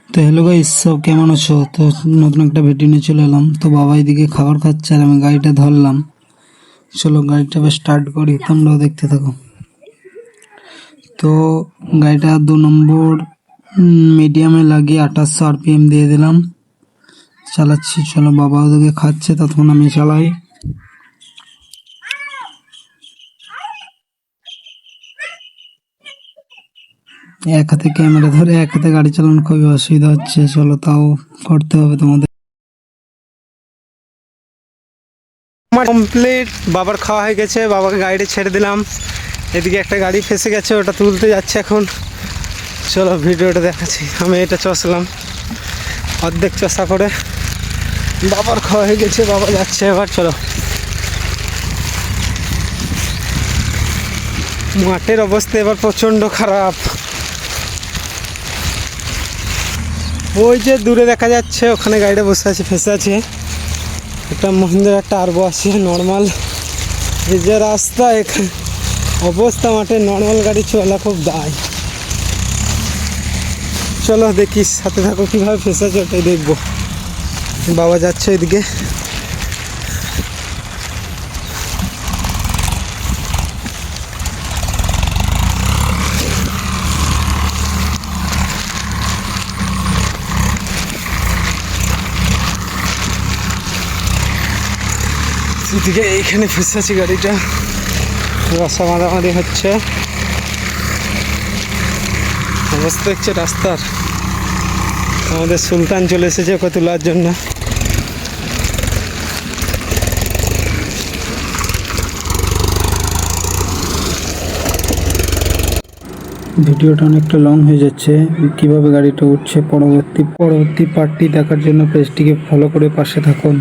তো hello guys, সব কেমন আছো? তো নতুন একটা ভিডিও নিয়ে চলে এলাম। তো বাবা এদিকে খাবার খাচ্ছে আর আমি গাড়িটা ধরলাম। চলো গাড়িটা স্টার্ট করি, তোমরাও দেখতে থাকো। তো গাড়িটা 2 নম্বর মিডিয়ামে লাগিয়ে 2800 RPM দিয়ে দিলাম, চালাচ্ছি। চলো বাবা ওদিকে খাচ্ছে, ততক্ষণ আমি চালাই। এক হাতে ক্যামেরা ধরে এক হাতে গাড়ি চালানো খুবই অসুবিধা হচ্ছে। চলো তাও করতে হবে তোমাদের। কমপ্লিট, বাবার খাওয়া হয়ে গেছে, বাবাকে গাড়িটা ছেড়ে দিলাম। এদিকে একটা গাড়ি ফেসে গেছে, ওটা তুলতে যাচ্ছে এখন। চলো ভিডিওটা দেখাচ্ছি। আমি এটা চষলাম অর্ধেক চষা করে। বাবার খাওয়া হয়ে গেছে, বাবা যাচ্ছে এবার। চলো, মাঠের অবস্থা এবার প্রচণ্ড খারাপ। ওই যে দূরে দেখা যাচ্ছে, ওখানে গাড়িটা বসে আছে, ফেসে আছে। একটা মহিন্দ্রা টার্বো আছে নর্মাল। এই যে রাস্তা, এখানে অবস্থা মাঠে নর্মাল গাড়ি চলা খুব দায়। চলো দেখি, সাথে থাকো, কীভাবে ফেসে আছে ওটাই দেখবো। বাবা যাচ্ছে এদিকে। এদিকে এইখানে ফেসে আছে গাড়িটা, রসা মারামারি হচ্ছে। অবস্থা দেখছে রাস্তার। আমাদের সুলতান চলে এসেছে ওকে তোলার জন্য। ভিডিওটা অনেকটা লং হয়ে যাচ্ছে। কিভাবে গাড়িটা উঠছে পরবর্তী পার্টটি দেখার জন্য পেজটিকে ফলো করে পাশে থাকুন।